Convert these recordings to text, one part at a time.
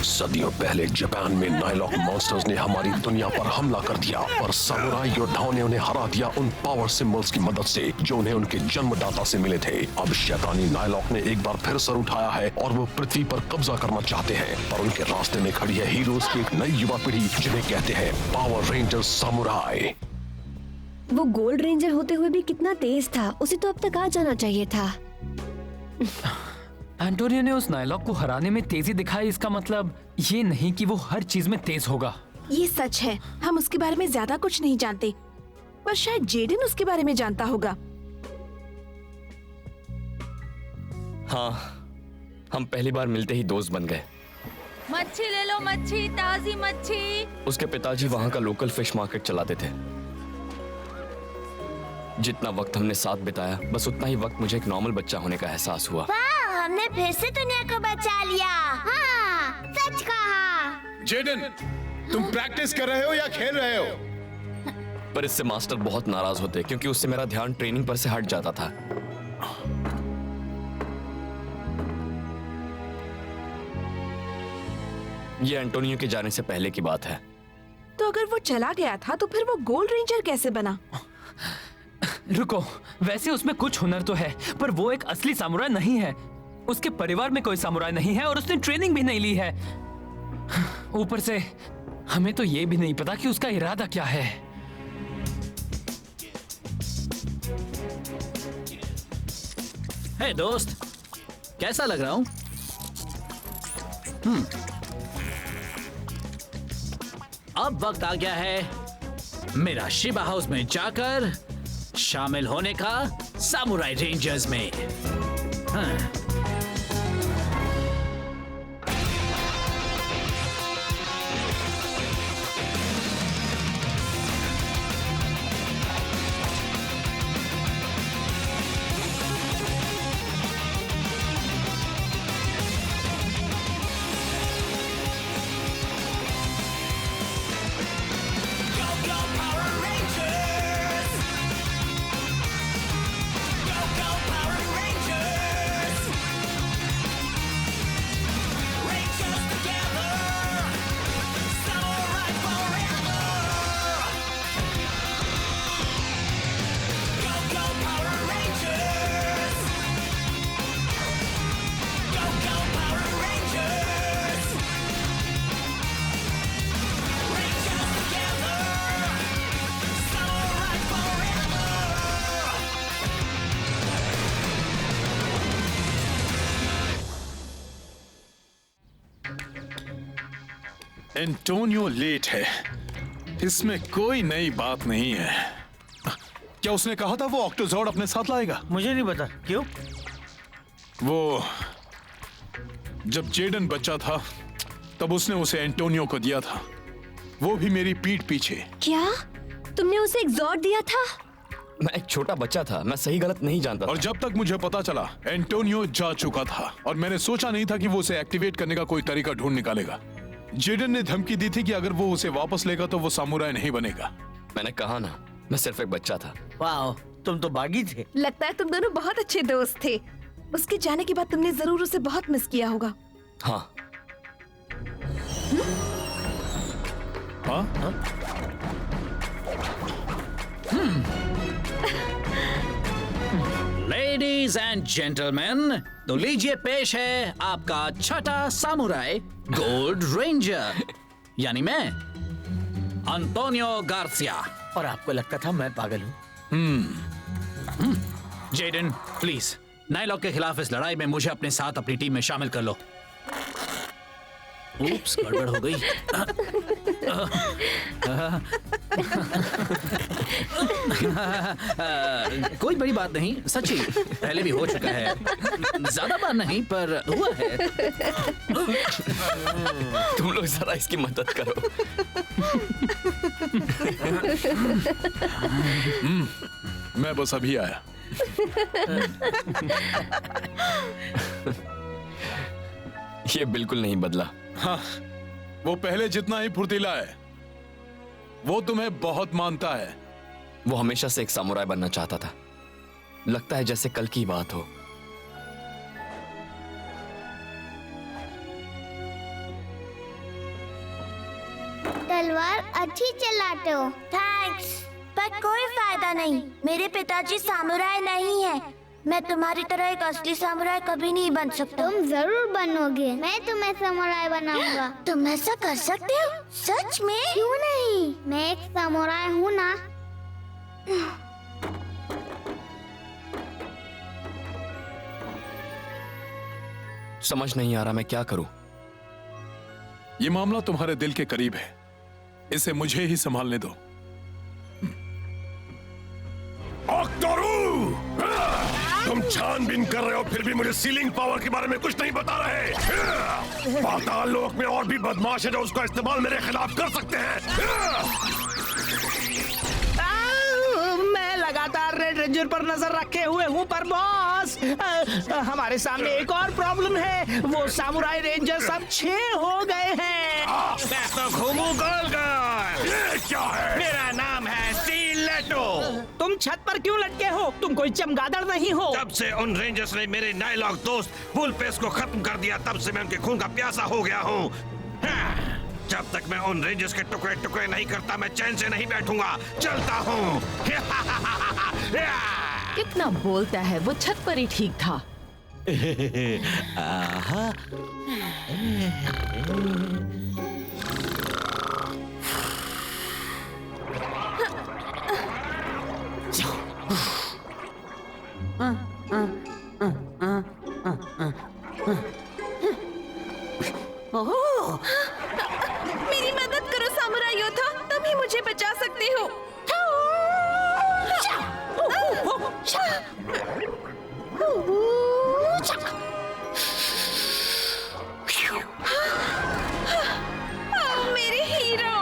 सदियों पहले जापान में नाइलॉक मॉन्स्टर्स ने हमारी दुनिया पर हमला कर दिया और सामुराई योद्धाओं ने उन्हें हरा दिया उन पावर सिंबल्स की मदद से जो उन्हें उनके जन्मदाता से मिले थे। अब शैतानी नाइलॉक ने एक बार फिर सर उठाया है और वो पृथ्वी पर कब्जा करना चाहते हैं, पर उनके रास्ते में खड़ी है हीरोज की एक नई युवा पीढ़ी जिन्हें कहते हैं पावर रेंजर्स सामुराई। वो गोल्ड रेंजर होते हुए भी कितना तेज था, उसे तो अब तक आ जाना चाहिए था। एंटोनियो ने उस नाइलॉक को हराने में तेजी दिखाई, इसका मतलब ये नहीं कि वो हर चीज में तेज होगा। ये सच है, हम उसके बारे में ज्यादा कुछ नहीं जानते, पर शायद जेडन उसके बारे में जानता होगा। हाँ, हम पहली बार मिलते ही दोस्त बन गए। मच्छी ले लो, मच्छी, ताजी मच्छी। उसके पिताजी वहाँ का लोकल फिश मार्केट चलाते थे। जितना वक्त हमने साथ बिताया, बस उतना ही वक्त मुझे एक नॉर्मल बच्चा होने का एहसास हुआ। वाह, हमने फिर से दुनिया को बचा लिया। हाँ, सच कहा। जेडन, तुम प्रैक्टिस कर रहे हो या खेल रहे हो? पर इससे मास्टर बहुत नाराज होते क्योंकि उससे मेरा ध्यान ट्रेनिंग पर से हट जाता था। ये एंटोनियो के जाने से पहले की बात है। तो अगर वो चला गया था तो फिर वो गोल्ड रेंजर कैसे बना? रुको, वैसे उसमें कुछ हुनर तो है, पर वो एक असली सामुराई नहीं है। उसके परिवार में कोई सामुराई नहीं है और उसने ट्रेनिंग भी नहीं ली है। ऊपर से हमें तो ये भी नहीं पता कि उसका इरादा क्या है। हे दोस्त, कैसा लग रहा हूं? अब वक्त आ गया है मेरा शिबा हाउस में जाकर शामिल होने का सामुराई रेंजर्स में। हाँ। एंटोनियो लेट है, इसमें कोई नई बात नहीं है। क्या उसने कहा था वो ऑक्टोजॉर्ड अपने साथ लाएगा? मुझे नहीं पता, क्यों? वो जब जेडन बच्चा था तब उसने उसे एंटोनियो को दिया था, वो भी मेरी पीठ पीछे। क्या तुमने उसे एक जॉर्ड दिया था? मैं एक छोटा बच्चा था, मैं सही गलत नहीं जानता था। और जब तक मुझे पता चला एंटोनियो जा चुका था और मैंने सोचा नहीं था कि वो उसे एक्टिवेट करने का कोई तरीका ढूंढ निकालेगा। जेडन ने धमकी दी थी कि अगर वो उसे वापस लेगा तो वो सामुराई नहीं बनेगा। मैंने कहा ना, मैं सिर्फ एक बच्चा था। वाह, तुम तो बागी थे। लगता है तुम दोनों बहुत अच्छे दोस्त थे। उसके जाने के बाद तुमने जरूर उसे बहुत मिस किया होगा। हाँ। हाँ? लेडीज एंड जेंटलमैन, तो लीजिए पेश है आपका छठा सामुराई गोल्ड रेंजर, यानी मैं एंटोनियो गार्सिया। और आपको लगता था मैं पागल हूँ? जेडन, प्लीज नाइलॉक के खिलाफ इस लड़ाई में मुझे अपने साथ अपनी टीम में शामिल कर लो। उप्स, गड़बड़ हो गई। कोई बड़ी बात नहीं, सच्ची पहले भी हो चुका है, ज्यादा बार नहीं पर हुआ है। तुम लोग जरा इसकी मदद करो। मैं बस अभी आया। ये बिल्कुल नहीं बदला। हाँ, वो पहले जितना ही फुर्तीला है। वो तुम्हें बहुत मानता है। वो हमेशा से एक सामुराई बनना चाहता था। लगता है जैसे कल की बात हो। तलवार अच्छी चलाते हो। थैंक्स, पर कोई फायदा नहीं। मेरे पिताजी सामुराई नहीं है। मैं तुम्हारी तरह एक असली सामुराई कभी नहीं बन सकता। तुम जरूर बनोगे। मैं तुम्हें सामुराई बनाऊंगा। तुम ऐसा कर सकते हो? सच में? क्यों नहीं, मैं एक सामुराई हूँ ना। समझ नहीं आ रहा मैं क्या करूं। ये मामला तुम्हारे दिल के करीब है, इसे मुझे ही संभालने दो। तुम छानबीन कर रहे हो, फिर भी मुझे सीलिंग पावर के बारे में कुछ नहीं बता रहे। पाताल लोक में और भी बदमाश है जो उसका इस्तेमाल मेरे खिलाफ कर सकते हैं। मैं लगातार रेड रेंजर पर नजर रखे हुए हूँ, पर बॉस हमारे सामने एक और प्रॉब्लम है। वो सामुराई रेंजर सब 6 हो गए हैं। मैं तो घूमू गोल गोल। ये क्या है? मेरा नाम है स्टीलेटो। तुम छत पर क्यों लटके हो? तुम कोई चमगादड़ नहीं हो। जब से उन रेंजर्स ने मेरे नायलॉक दोस्त बुलपेस को खत्म कर दिया, तब से मैं उनके खून का प्यासा हो गया हूँ। जब तक मैं उन रेंजर्स के टुकड़े टुकड़े नहीं करता, मैं चैन से नहीं बैठूंगा। चलता हूँ। कितना बोलता है, वो छत पर ही ठीक था। मेरी मदद करो सामुराई योद्धा, तुम ही मुझे बचा सकते हो। मेरे हीरो।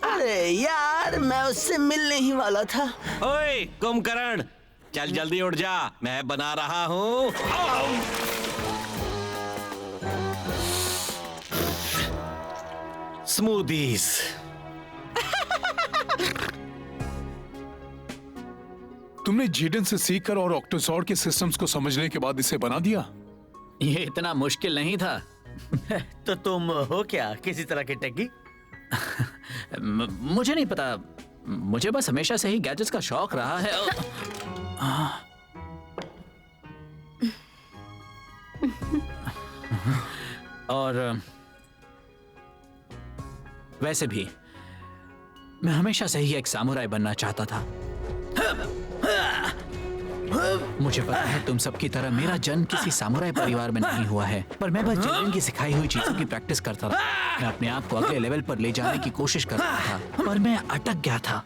अरे यार, मैं उससे मिलने ही वाला था। ओए कुंभकर्ण, चल जल्दी उठ जा, मैं बना रहा हूँ। स्मूदीज। तुमने जेडन से सीखकर और ऑक्टोजॉर्ड के सिस्टम्स को समझने के बाद इसे बना दिया। ये इतना मुश्किल नहीं था। तो तुम हो क्या, किसी तरह के टेकी? मुझे नहीं पता, मुझे बस हमेशा से ही गैजेट्स का शौक रहा है। और वैसे भी मैं हमेशा से ही एक सामुराई बनना चाहता था। मुझे पता है तुम सबकी तरह मेरा जन्म किसी सामुराई परिवार में नहीं हुआ है, पर मैं बस जेडन की सिखाई हुई चीजों की प्रैक्टिस करता रहा। मैं अपने आप को अगले लेवल पर ले जाने की कोशिश कर रहा था, पर मैं अटक गया था।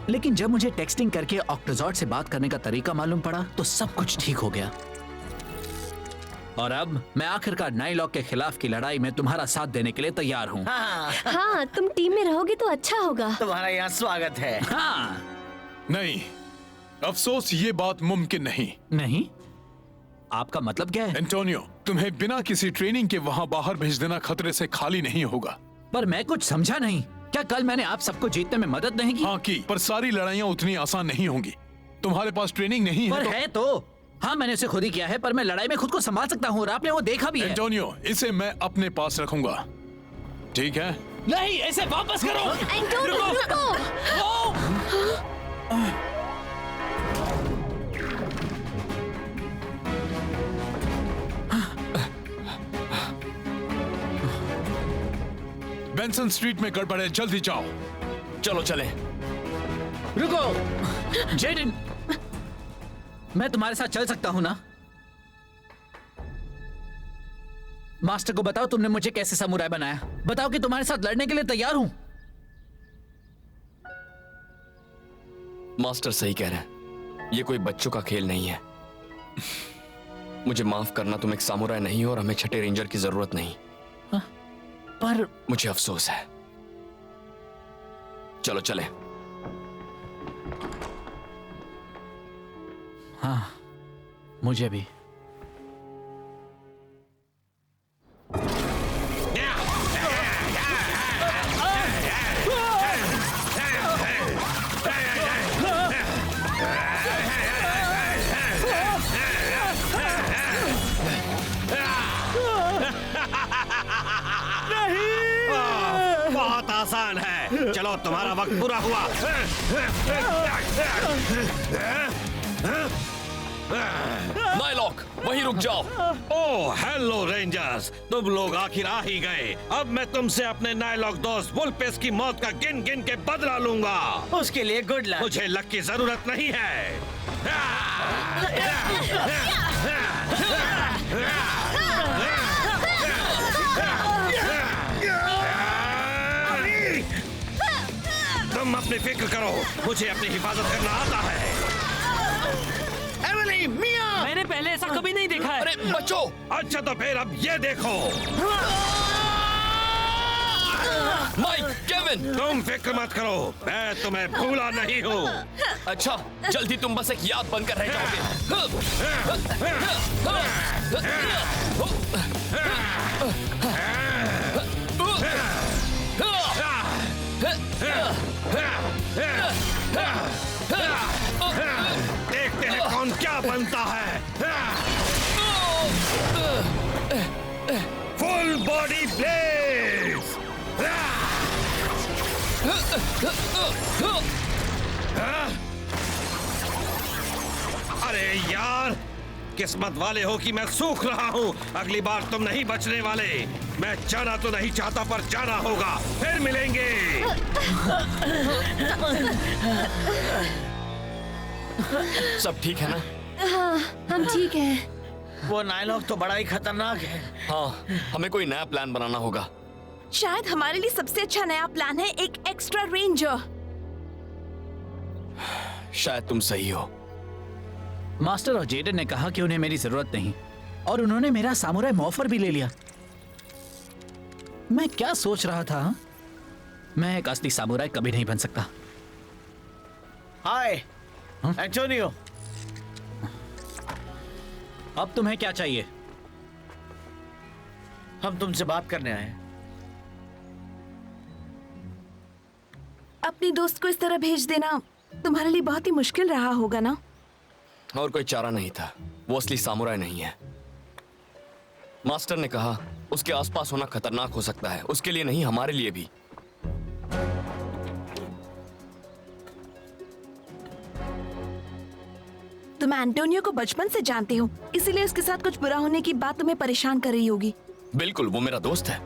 लेकिन जब मुझे टेक्सटिंग करके ऑक्टोजॉर्ड से बात करने का तरीका मालूम पड़ा, तो सब कुछ ठीक हो गया। और अब मैं आखिरकार नाइलॉक के खिलाफ की लड़ाई में तुम्हारा साथ देने के लिए तैयार हूँ। हाँ, तुम टीम में रहोगे तो अच्छा होगा। तुम्हारा यहाँ स्वागत है। हाँ। नहीं, अफसोस ये बात मुमकिन नहीं। नहीं? आपका मतलब क्या है? एंटोनियो, तुम्हें बिना किसी ट्रेनिंग के वहाँ बाहर भेज देना खतरे से खाली नहीं होगा। पर मैं कुछ समझा नहीं। क्या कल मैंने आप सबको जीतने में मदद नहीं की? हाँ की, पर सारी लड़ाइयाँ उतनी आसान नहीं होंगी। तुम्हारे पास ट्रेनिंग नहीं है पर तो... है तो। हाँ, मैंने उसे खुद ही किया है, पर मैं लड़ाई में खुद को संभाल सकता हूँ और आपने वो देखा भी है। एंटोनियो, इसे मैं अपने पास रखूंगा, ठीक है? नहीं, इसे वापस करो। एंटोनियो, रुको। बेंसन स्ट्रीट में गड़बड़ है, जल्दी जाओ। चलो चले। रुको जेडन, मैं तुम्हारे साथ चल सकता हूं ना? मास्टर को बताओ तुमने मुझे कैसे सामुराई बनाया। बताओ कि तुम्हारे साथ लड़ने के लिए तैयार हूं। मास्टर सही कह रहे हैं, ये कोई बच्चों का खेल नहीं है। मुझे माफ करना, तुम एक सामुराई नहीं हो और हमें छठे रेंजर की जरूरत नहीं। पर मुझे अफसोस है। चलो चले। हाँ, मुझे भी। आसान है। चलो तुम्हारा वक्त पूरा हुआ। नाइलॉक, वहीं रुक जाओ। ओह हेलो रेंजर्स, तुम लोग आखिर आ ही गए। अब मैं तुमसे अपने नाइलॉक दोस्त वुल्पेस की मौत का गिन गिन के बदला लूंगा। उसके लिए गुड लक। मुझे लक की जरूरत नहीं है। तुम अपनी फिक्र करो, मुझे अपनी हिफाजत करना आता है। एमिली, मिया! मैंने पहले ऐसा कभी नहीं देखा है। अरे बच्चों! अच्छा तो फिर अब ये देखो। Mike, Kevin! तुम फिक्र मत करो, मैं तुम्हें भूला नहीं हूँ। अच्छा, जल्दी तुम बस एक याद बनकर रह देखते हैं कौन क्या बनता है। Full body blades! अरे यार, किस्मत वाले हो कि मैं सूख रहा हूँ। अगली बार तुम नहीं बचने वाले। मैं जाना तो नहीं चाहता पर जाना होगा। फिर मिलेंगे। सब ठीक है ना? हाँ, हम ठीक हैं। वो नाइलॉक तो बड़ा ही खतरनाक है। हाँ, हमें कोई नया प्लान बनाना होगा। शायद हमारे लिए सबसे अच्छा नया प्लान है एक एक्स्ट्रा रेंजर। शायद तुम सही हो। मास्टर और जेडन ने कहा कि उन्हें मेरी जरूरत नहीं, और उन्होंने मेरा सामुराई मॉफर भी ले लिया। मैं क्या सोच रहा था? मैं एक असली सामुराई कभी नहीं बन सकता। हाय एंटोनियो, अब तुम्हें क्या चाहिए? हम तुमसे बात करने आए हैं। अपनी दोस्त को इस तरह भेज देना तुम्हारे लिए बहुत ही मुश्किल रहा होगा ना? और कोई चारा नहीं था। वो असली सामुराई नहीं है। मास्टर ने कहा उसके आसपास होना खतरनाक हो सकता है, उसके लिए नहीं हमारे लिए भी। तुम एंटोनियो को बचपन से जानते हो, इसीलिए उसके साथ कुछ बुरा होने की बात तुम्हें परेशान कर रही होगी। बिल्कुल, वो मेरा दोस्त है।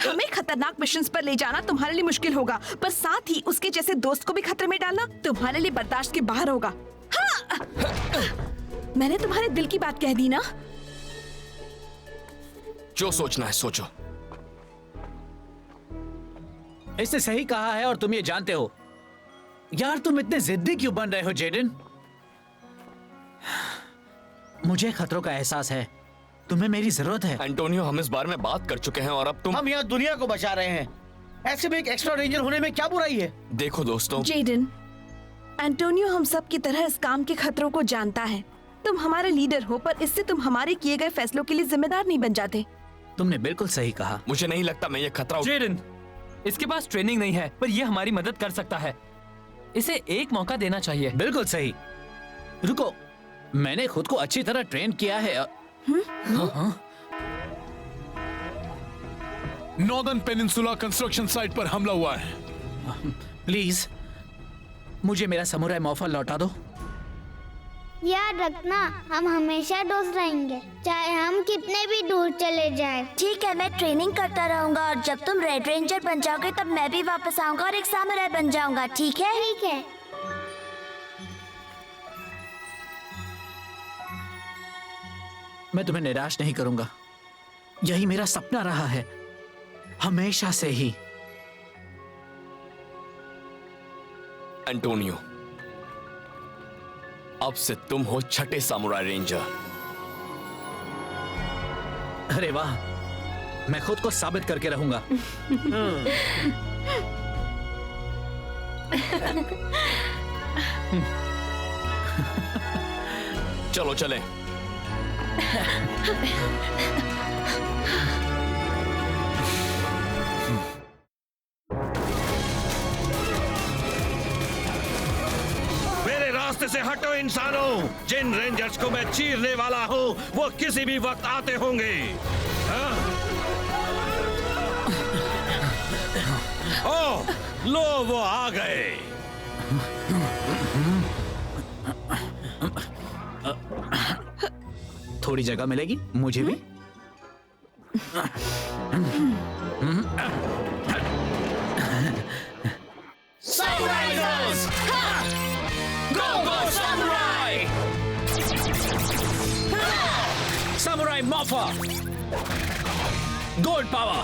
हमें खतरनाक मिशंस पर ले जाना तुम्हारे लिए मुश्किल होगा, पर साथ ही उसके जैसे दोस्त को भी खतरे में डालना तुम्हारे लिए बर्दाश्त के बाहर होगा। हाँ! मैंने तुम्हारे दिल की बात कह दी ना? जो सोचना है सोचो। इसने सही कहा है और तुम ये जानते हो। यार तुम इतने जिद्दी क्यों बन रहे हो जेडन? मुझे खतरों का एहसास है, तुम्हें मेरी जरूरत है। एंटोनियो, हम इस बारे में बात कर चुके हैं और अब तुम। हम यहाँ दुनिया को बचा रहे हैं। ऐसे में एक एक्स्ट्रा रेंजर होने में क्या बुराई है? देखो दोस्तों, जेडन, एंटोनियो हम सब की तरह इस काम के खतरों को जानता है। तुम हमारे लीडर हो, पर इससे तुम हमारे किए गए फैसलों के लिए जिम्मेदार नहीं बन जाते। तुमने बिल्कुल सही कहा। मुझे नहीं लगता मैं ये खतरा जेडन, इसके पास ट्रेनिंग नहीं है, पर ये हमारी मदद कर सकता है। इसे एक मौका देना चाहिए। बिल्कुल सही। रुको, मैंने खुद को अच्छी तरह ट्रेन किया है। नॉर्दर्न पेनिनसुला कंस्ट्रक्शन साइट पर हमला हुआ है। प्लीज मुझे मेरा समुराई मॉफर लौटा दो। याद रखना, हम हमेशा दोस्त रहेंगे, चाहे हम कितने भी दूर चले जाएं। ठीक है, मैं ट्रेनिंग करता रहूंगा और जब तुम रेड रेंजर बन जाओगे तब मैं भी वापस आऊंगा और एक सामुराई बन जाऊंगा। ठीक है? ठीक है। मैं तुम्हें निराश नहीं करूंगा। यही मेरा सपना रहा है हमेशा से ही। एंटोनियो, अब से तुम हो छठे सामुराई रेंजर। अरे वाह, मैं खुद को साबित करके रहूंगा। चलो चलें। मेरे रास्ते से हटो इंसानों, जिन रेंजर्स को मैं चीरने वाला हूँ वो किसी भी वक्त आते होंगे। हाँ? ओह, लो वो आ गए। थोड़ी जगह मिलेगी मुझे भी? Samurai! Go, go, Samurai! Samurai Morpher! Gold Power!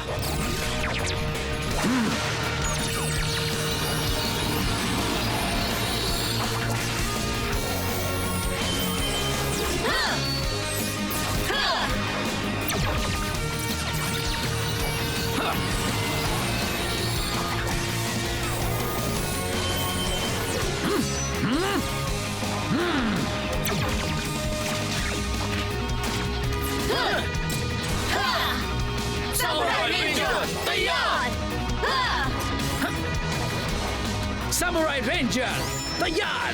Samurai Ranger, तैयार!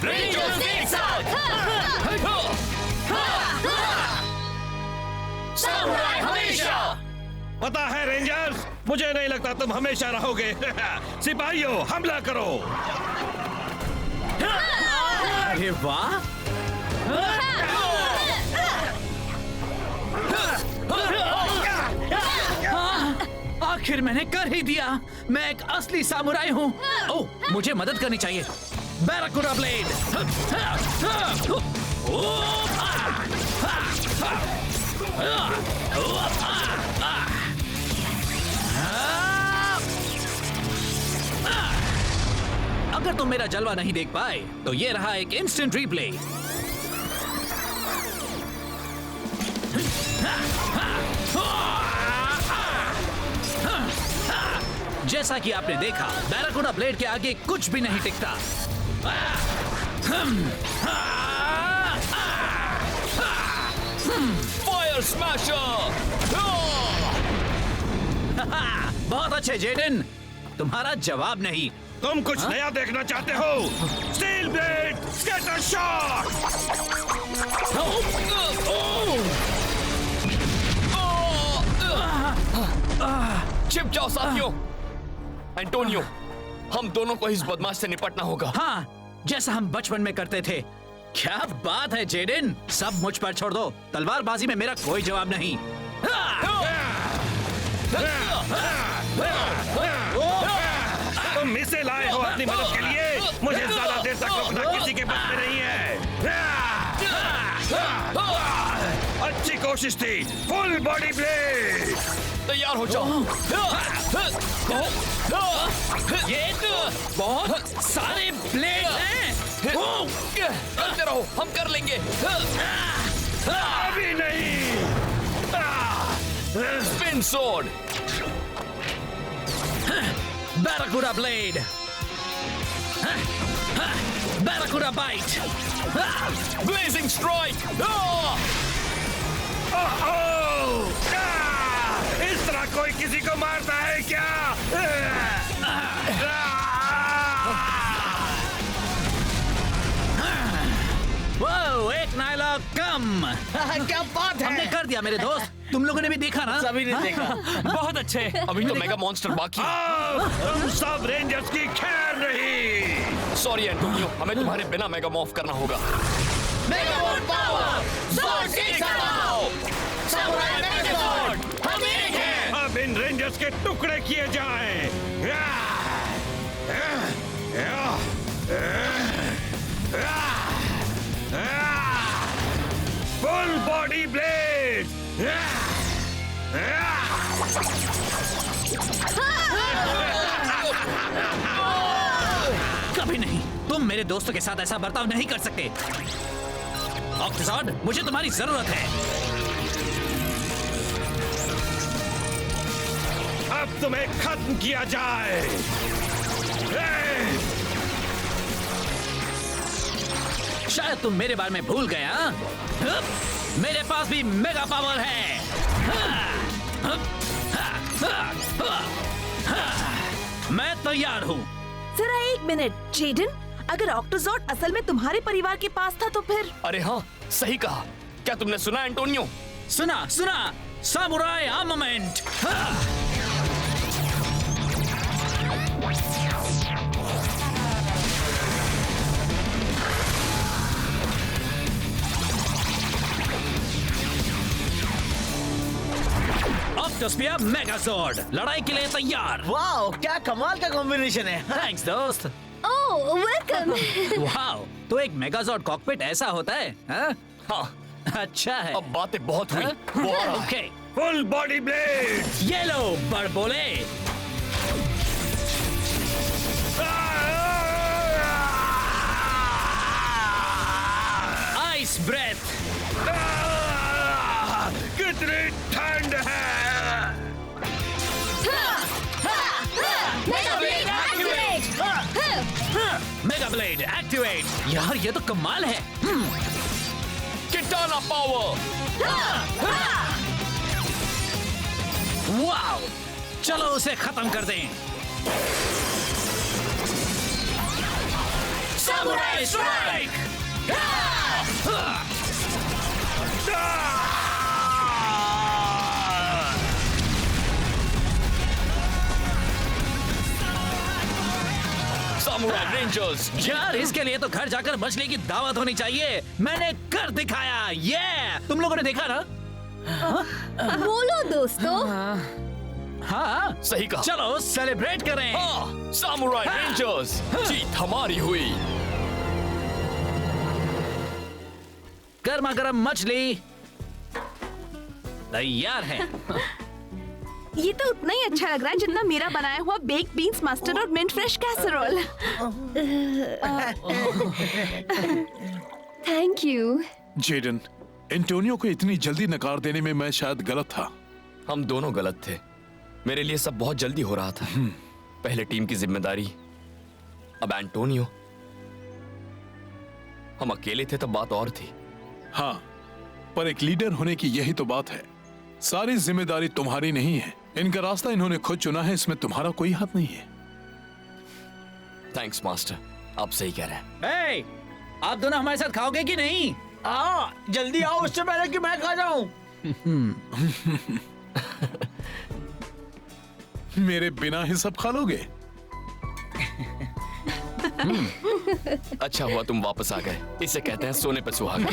Rangers एक साथ! Samurai हमेशा! पता है रेंजर्स, मुझे नहीं लगता तुम हमेशा रहोगे। सिपाहियों, हमला करो। अरे वाह! आखिर मैंने कर ही दिया। मैं एक असली सामुराई हूँ। ओह, मुझे मदद करनी चाहिए। Barracuda blade. अगर तुम मेरा जलवा नहीं देख पाए तो ये रहा एक इंस्टेंट रिप्ले। जैसा कि आपने देखा, बैराकुडा ब्लेड के आगे कुछ भी नहीं टिकता। Fire smasher! बहुत अच्छे जेडन, तुम्हारा जवाब नहीं। तुम कुछ नया देखना चाहते हो? Steel blade scatter shot! छिप जाओ साथियों। एंटोनियो, हम दोनों को इस बदमाश से निपटना होगा। हाँ, जैसा हम बचपन में करते थे। क्या बात है जेडन, सब मुझ पर छोड़ दो। तलवारबाजी में मेरा कोई जवाब नहीं। तुम मिसे लाए हो अपनी मदद के लिए। मुझे ज्यादा देर तक रुकना किसी के बस में नहीं है। अच्छी कोशिश थी। Full body blade. तैयार हो जाओ। ये बहुत सारे ब्लेड हैं। करते रहो, हम कर लेंगे। अभी नहीं। Spin sword. Barracuda blade. Barracuda bite. Blazing strike. इस तरह कोई किसी को मारता है क्या? वो एक नायलॉक कम। क्या बात है? हमने कर दिया मेरे दोस्त। तुम लोगों ने भी देखा ना? सभी ने देखा। बहुत अच्छे। अभी तो मेगा मॉन्स्टर बाकी है। तुम सब रेंजर्स की खैर नहीं। सॉरी एंटोनियो, हमें तुम्हारे बिना मेगा मॉर्फ करना होगा। Mega power! Swords एक साथ आओ! Samurai Megazord! हम एक हैं! अब इन रेंजर्स के टुकड़े किए जाएं। Full body blade. कभी नहीं। तुम मेरे दोस्तों के साथ ऐसा बर्ताव नहीं कर सकते। ऑक्टोजॉर्ड, मुझे तुम्हारी जरूरत है। अब तुम्हें खत्म किया जाए। शायद तुम मेरे बारे में भूल गए, हाँ? मेरे पास भी मेगा पावर है। मैं तैयार हूँ। जरा एक मिनट जेडन, अगर ऑक्टोजॉड असल में तुम्हारे परिवार के पास था तो फिर। अरे हाँ, सही कहा। क्या तुमने सुना एंटोनियो? सुना सुना, सामुराई आर्मामेंट। ऑक्टोस्फियर मेगाजॉर्ड, लड़ाई के लिए तैयार। वाह, क्या कमाल का कॉम्बिनेशन है। थैंक्स दोस्त। ओह वेलकम। वाह, तो एक मेगाजॉर्ड कॉकपिट ऐसा होता है? हाँ, अच्छा है। अब बातें बहुत हुई। वो आ रहा है। Okay, full body blade. ये लो बड़बोले। Ice breath. कितनी ठंड है। Mega blade activate. यार ये तो कमाल है। किटाना पावर। वाओ, चलो उसे खत्म कर दें। Samurai strike. Samurai rangers. यार इसके लिए तो घर जाकर मछली की दावत होनी चाहिए। मैंने कर दिखाया। ये तुम लोगों ने देखा ना? बोलो दोस्तों। हाँ सही कहा। चलो सेलिब्रेट करें। हाँ, सामुराई रेंजर्स, जीत हमारी हुई। गर्मा गर्म मछली तैयार है। ये तो उतना ही अच्छा लग रहा है जितना मेरा बनाया हुआ बेक बीन्स मास्टर और mint fresh casserole. Thank you. Jaden, Antonio को इतनी जल्दी नकार देने में मैं शायद गलत था। हम दोनों गलत थे। मेरे लिए सब बहुत जल्दी हो रहा था। पहले टीम की जिम्मेदारी, अब एंटोनियो। हम अकेले थे तब बात और थी। हाँ, पर एक लीडर होने की यही तो बात है। सारी जिम्मेदारी तुम्हारी नहीं है। इनका रास्ता इन्होंने खुद चुना है, इसमें तुम्हारा कोई हाथ नहीं है। थैंक्स मास्टर, आप सही कह रहे हैं। hey, आप दोनों हमारे साथ खाओगे कि नहीं? हाँ, जल्दी आओ उससे पहले कि मैं खा जाऊं। मेरे बिना ही सब खा लोगे? अच्छा हुआ तुम वापस आ गए। इसे कहते हैं सोने पे सुहागा।